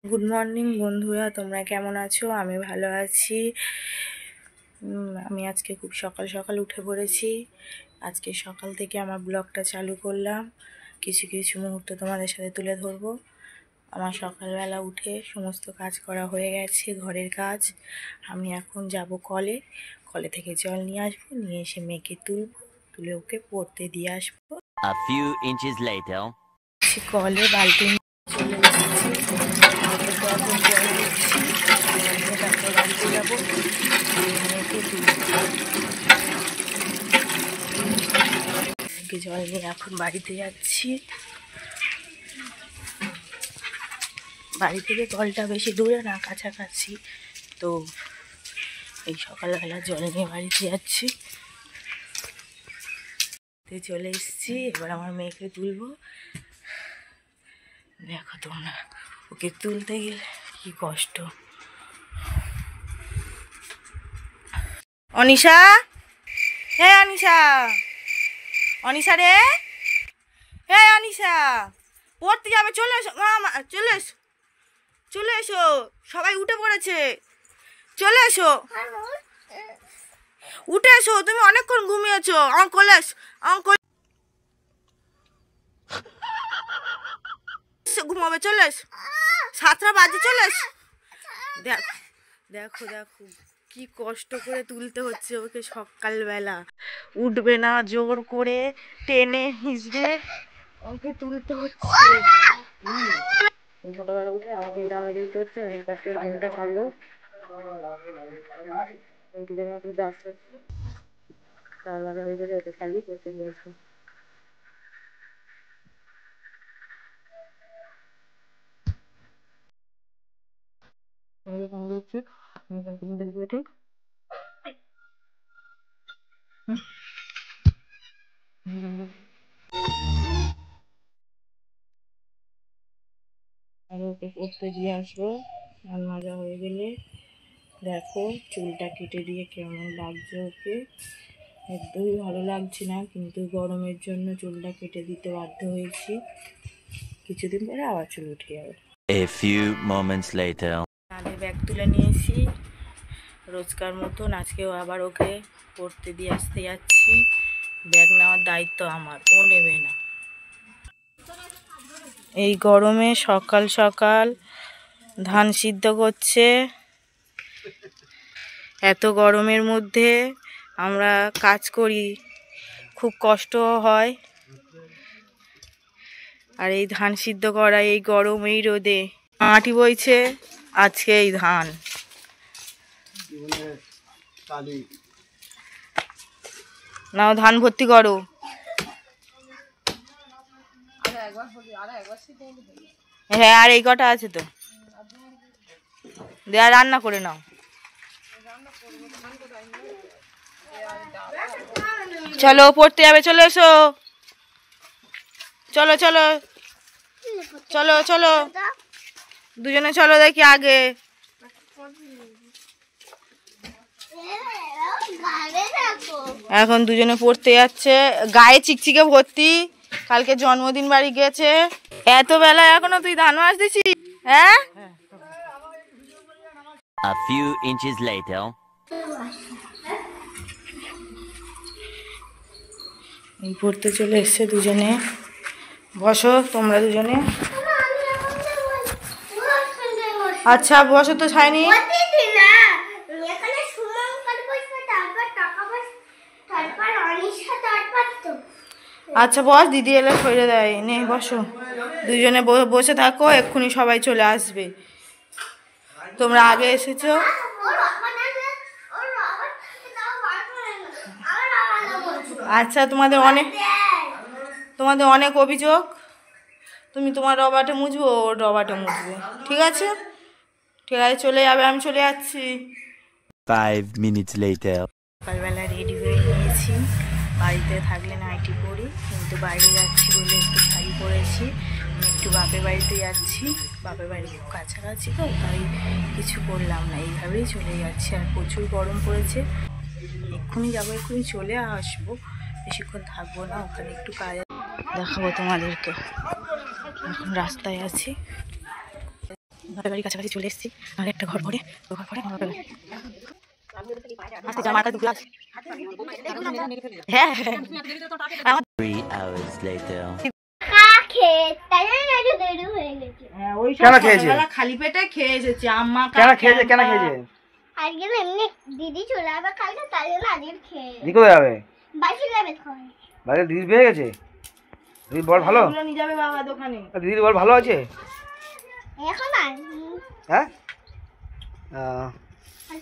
Good morning বন্ধুরা, তোমরা কেমন আছো? আমি ভালো আছি। আমি আজকে খুব সকাল সকাল উঠে পড়েছি। আজকে সকাল থেকে আমার ব্লগটা চালু করলাম, কিছু কিছু মুহূর্ত তোমাদের সাথে তুলে ধরবো। আমার সকালবেলা উঠে সমস্ত কাজ করা হয়ে গেছে, ঘরের কাজ। আমি এখন যাব কলে থেকে জল নিয়ে আসবো, নিয়ে এসে মেয়েকে তুলে ওকে পড়তে দিয়ে আসবো। A few inches later. কলে বালতি চলে এসেছি, এখন জল দিচ্ছি, তারপর বাড়িতে যাবো, মেয়েকে জল নিয়ে এখন বাড়িতে যাচ্ছি। বাড়ি থেকে কলটা বেশি দূরে না, কাছাকাছি, তো এই সকালবেলা জল নিয়ে বাড়িতে যাচ্ছি। চলে এসেছি, এবার আমার মেয়েকে তুলবো। দেখো তোমরা, ওকে তুলতে গেলে কি কষ্ট। অনিশা, হে অনিশা, অনিশা রে, হে অনিশা, পড়তে যাবে, চলে এসো মামা, চলে এসো, চলে এসো, সবাই উঠে পড়েছে, চলে এসো, উঠে এসো, তুমি অনেকক্ষণ ঘুমিয়েছো। আমার কোলে এসো, আমার কোলে ঘুমাবে, চলে এসো, 7টা বাজে, চলে এসো। দেখো দেখো দেখো কি কষ্ট করে তুলতে হচ্ছে ওকে সকালবেলা। উঠবে না, জোর করে টেনে হিঁচড়ে ওকে তুলতে হচ্ছে। ছোটবেলা উঠে আমাকে ডাঙাডি করছে, এই পাশে ঘুমটা ভালো, তার মানে হয়ে গেলে ওকে খালি করতে গিয়েছে। ঠিক আর ওকে পড়তে দিয়ে আসবো। আর মজা হয়ে গেলে দেখো চুলটা কেটে দিয়ে কেমন লাগছে ওকে, একদমই ভালো লাগছে না, কিন্তু গরমের জন্য চুলটা কেটে দিতে বাধ্য হয়েছি। কিছুদিন পরে আবার চুল উঠে যাবে। A few moments later. আগে ব্যাগ তুলে নিয়েছি রোজকার মতন, আজকেও আবার ওকে পড়তে দিয়ে আসতে যাচ্ছি। ব্যাগ নেওয়ার দায়িত্ব আমার, ও নেবে না। এই গরমে সকাল সকাল ধান সিদ্ধ করছে। এত গরমের মধ্যে আমরা কাজ করি, খুব কষ্ট হয়। আর এই ধান সিদ্ধ করা এই গরম, এই রোদে মাটি বইছে, আজকে এই ধান। নাও ধান ভর্তি করো। হ্যাঁ, আর এই কটা আছে তো, দেয়া রান্না করে নাও। চলো পড়তে যাবে, চলে এসো, চলো চলো চলো চলো, দুজনে চলো দেখি আগে। এখন দুজনে পড়তে যাচ্ছে, গায়ে চিকচিকে ভর্তি, কালকে জন্মদিন বাড়ি গেছে। এত বেলা এখনো তুই ধান মাছ দিছিস? হ্যাঁ, A few inches later. এই পড়তে চলে এসছে দুজনে। বসো তোমরা দুজনে। আচ্ছা বসো তো, ছাইনি। আচ্ছা বস, দিদি এলে সরে দেয়, নে বসো, দুজনে বসে থাকো, এক্ষুনি সবাই চলে আসবে। তোমরা আগে এসেছো। আচ্ছা তোমাদের অনেক অভিযোগ, তুমি তোমার রবাটে মুছবো, ওর রবাটে মুছবে, ঠিক আছে? ঠিক আছে, চলে যাবে, আমি চলে যাচ্ছি। 5 minutes later. সকালবেলা রেডি হয়ে নিয়েছি, বাড়িতে থাকলে নাইটি পরি, কিন্তু বাইরে যাচ্ছি বলে একটু শাড়ি পরেছি। একটু বাপের বাড়িতে যাচ্ছি, বাপের বাড়ি খুব কাছাকাছি তো, তাই কিছু করলাম না, এইভাবেই চলে যাচ্ছি। আর প্রচুর গরম পড়েছে, এক্ষুনি যাবো, এক্ষুনি চলে আসবো, বেশিক্ষণ থাকবো না, ওখানে একটু কাজ দেখাবো তোমাদেরকে। এখন রাস্তায় আছি, বাপের বাড়ির কাছাকাছি চলে এসেছি। আর একটা ঘর পরে ঘর পরে আমার বাপের বাড়ি। আজকে জামা একটা 2 গ্লাস। হ্যাঁ 3 hours later. খালি পেটে খেয়ে এসেছি। আম্মা কেন খেয়েছে কেন খেয়েছে? আজকে এমনি দিদি চলে আসবে কালকে, তাই জন্য আজকে খেয়ে দি কোথায় যাবে? বাসি যাবে খাওয়া। বাইরে দিদি পেয়ে গেছে? দিদির বল ভালো? নিয়ে যাবে বাবা দোকানে। দিদির বল ভালো আছে? এখন আর হ্যাঁ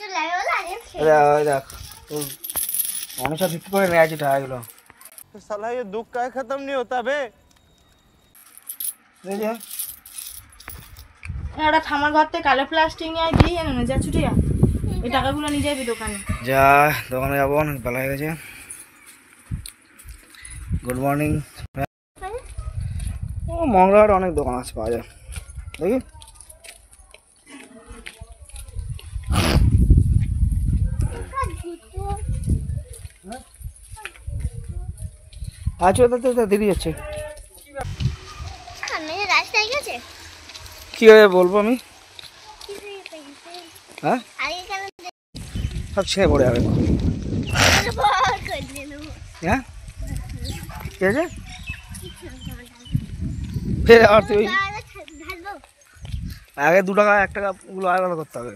চলে আসবে বলে আজকে খেয়ে। দেখ তোর অনেক সব বিক্রি করে নেওয়া আছে টাকাগুলো। साला ये दुख का खत्म नहीं होता बे। ওটা থামার ঘর থেকে কালো প্লাস্টিক নিয়ে দিয়ে জানো না, যা ছুটিয়া এই টাকাগুলো নিয়ে যাবি দোকানে। যা দোকানে যাবো, অনেক বেলা হয়ে গেছে। Good morning. ও মঙ্গলবার অনেক দোকান আছে, পাওয়া যায় দেখি। আচ্ছা তো দিদি যাচ্ছে। রাস্তায় গেছে কি করে বলবো আমি? হ্যাঁ সব ছেড়ে পড়ে যাবে। হ্যাঁ ঠিক আছে, ফের আর তুই আগে 2 টাকা 1 টাকা গুলো আলাদা করতে হবে,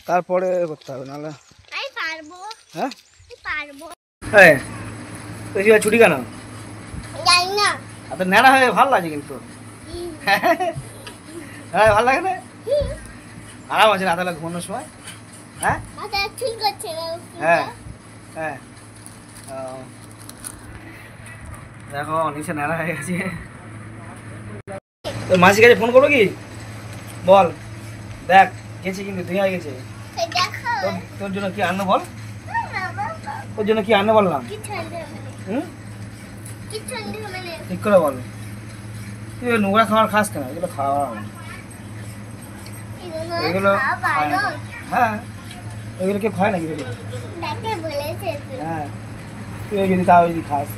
তারপরে করতে হবে, নাহলে হ্যাঁ হ্যাঁ। তুই ছুটি কেন? জানি না। তো ন্যাড়া হয়ে ভালো লাগে কিন্তু। হ্যাঁ ভালো লাগে না? আরাম আছে না তাহলে ঘুমানোর সময়? হ্যাঁ মাথা চুল করছে না। হ্যাঁ হ্যাঁ দেখো নিচে ন্যাড়া হয়ে গেছে। তোর মাসির কাছে ফোন করবো কি বল? দেখ গেছে কিন্তু ধুয়ে হয়ে গেছে। দেখো তোর জন্য কি আনবো বল? তোর জন্য কি আনবো বললাম? হুম ঠিক করে বল। তুই নোংরা খাবার খাস কেন? এগুলো খাওয়া এগুলো হ্যাঁ এগুলো কেউ খায় নাকি? হ্যাঁ তুই যদি তাও যদি খাস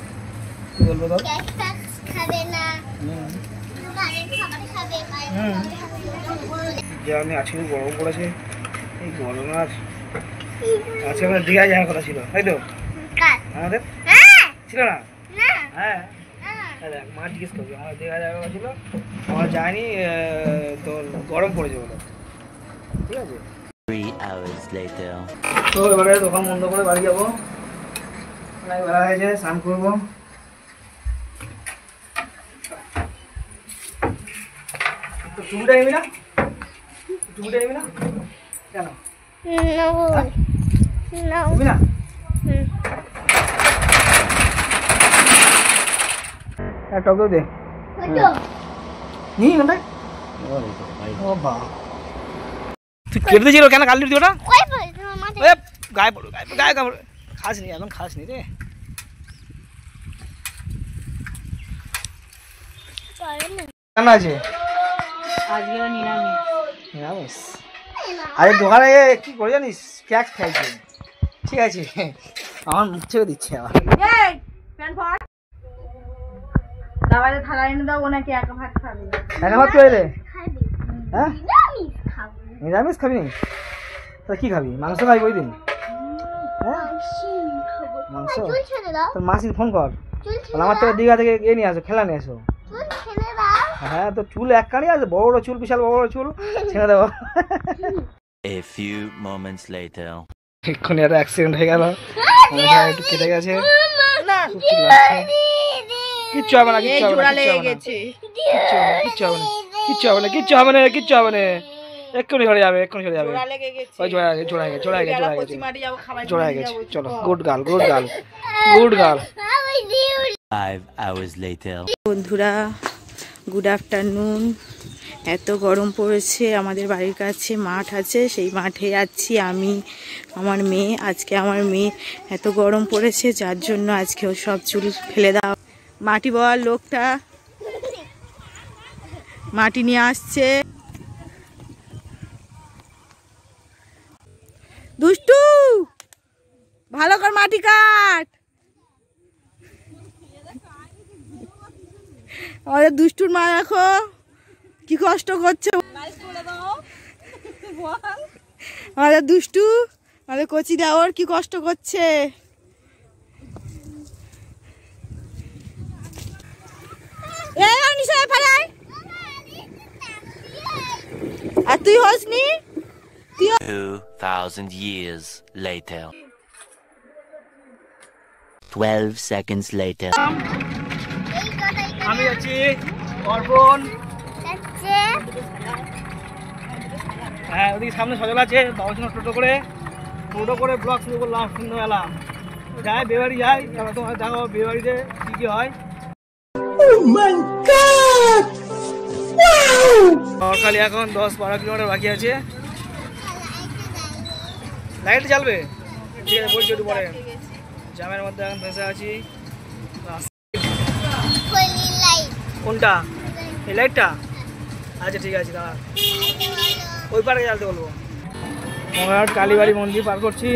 কি বলবো তোর? যে আমি আজকে গরম পড়েছে, এই গরম আর আজকে আমাদের দীঘা যাওয়ার কথা ছিল, তাই তো? আমাদের ছিল না? হ্যাঁ দেখ মা জিজ্ঞেস করবি, আমার দীঘা যাওয়ার কথা ছিল, আমার যায়নি, তোর গরম পড়েছে বলে। ঠিক আছে 3 hours later. তো এবারে দোকান বন্ধ করে বাড়ি যাবো, অনেক বেলা হয়েছে, স্নান করবো। তো টুপিটা নিবি না? টুপিটা নিবি না কেন? নিবি না? টক দে নিই ওটাই। ও বা তুই কেটে দিয়েছিল কেন কাল দিবি ওটা? গায়ে পড়ো গায়ে গায়ে খাস নি এখন, খাস নি রে। কেন আছে আজকে নিরামিষ। নিরামিষ? আরে দোকানে কি করে জানিস, কেক খাইছে। ঠিক আছে আমার মুখ থেকে দিচ্ছে আবার। দাবাতে থালা এনে দাও, নাকি একা ভাত খাবে? একা ভাত করে রে? হ্যাঁ নিরামিষ খাবি নি? তা কি খাবি? মাংস খাবি ওই দিন? হ্যাঁ মাংস। তোর মাসির ফোন কর, আমার থেকে দীঘা থেকে এ নিয়ে আসো, খেলা নিয়ে আসো। হ্যাঁ তো চুল একখানি আছে, বড় বড় চুল, বিশাল বড় বড় চুল, ছেড়ে দেবো। A few moments later. এক্ষুনি একটা অ্যাক্সিডেন্ট হয়ে গেল, একটু কেটে গেছে, কিচ্ছু হবে না, কিচ্ছু হবে না, কিচ্ছু হবে না, কিচ্ছু হবে না, কিচ্ছু হবে না, কিচ্ছু হবে না, এক্ষুনি সরে যাবে, এক্ষুনি সরে যাবে। ওই জোড়া গেছে, জোড়া গেছে, জোড়া গেছে, জোড়া গেছে, জোড়া গেছে। চলো good girl, good girl, good girl. 5 hours later. বন্ধুরা গুড আফটারনুন। এত গরম পড়েছে, আমাদের বাড়ির কাছে মাঠ আছে, সেই মাঠে যাচ্ছি আমি, আমার মেয়ে। আজকে আমার মেয়ে এত গরম পড়েছে যার জন্য আজকে ও সব চুল ফেলে দাও। মাটি বল, লোকটা মাটি নিয়ে আসছে। দুষ্টু ভালো কর, মাটি কাট। আমাদের দুষ্টুর মা দেখো কি কষ্ট করছে। আমাদের দুষ্টু, আমাদের কচি দেওর কি কষ্ট করছে। আর তুই হসনি? 2,000 years later. 12 seconds later. আমি যাচ্ছি অর্পণ। হ্যাঁ, ওদিকে সামনে সজল আছে, বাবার সঙ্গে টোটো করে ব্লগ শুরু করলাম সন্ধ্যাবেলা। যাই বিয়েবাড়ি যাই, এবার তোমার দেখো বিয়েবাড়িতে কি কি হয়। খালি এখন 10-12 কিলোমিটার বাকি আছে। লাইট জ্বালবে? ঠিক আছে, বলছি একটু পরে। জ্যামের মধ্যে এখন ফেঁসে আছি। কোনটা? এই লাইটটা? আচ্ছা ঠিক আছে, দাঁড়া, ওই পারে জ্বালতে বলবো। আমরা কালীবাড়ি মন্দির পার করছি।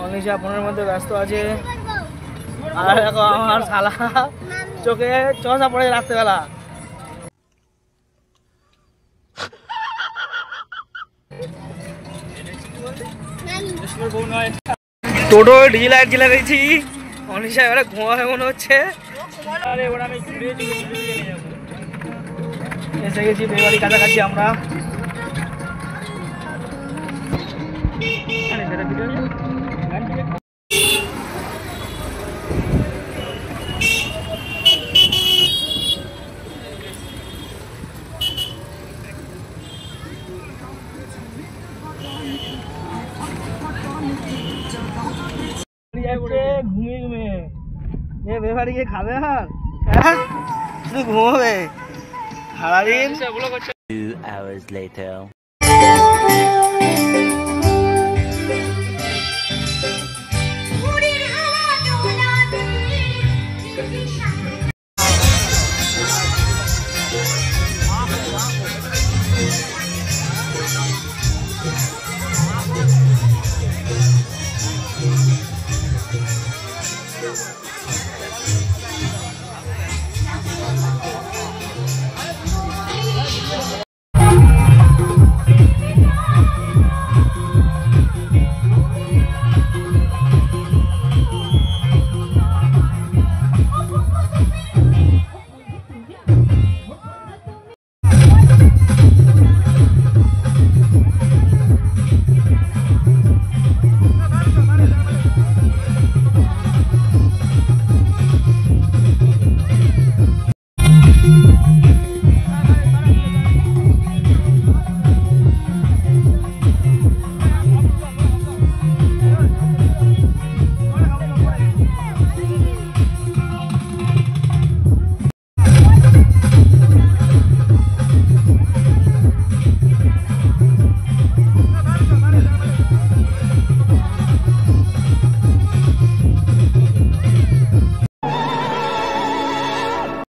অনিশা ফোনের মধ্যে ব্যস্ত আছে। আর দেখো আমার শালা চোখে চশমা পড়ে রাত্রেবেলা। টোটো ডিজি লাইট জ্বালা দিয়েছি। অনিশা এবারে ঘুমাবে মনে হচ্ছে। আরে ওরা আমি এসে গেছি বিয়েবাড়ি কাছাকাছি আমরা। ঘুমিয়ে এ বেবাড়ি গিয়ে খাবে আর শুধু ঘুমাবে সারাদিন। 2 hours later.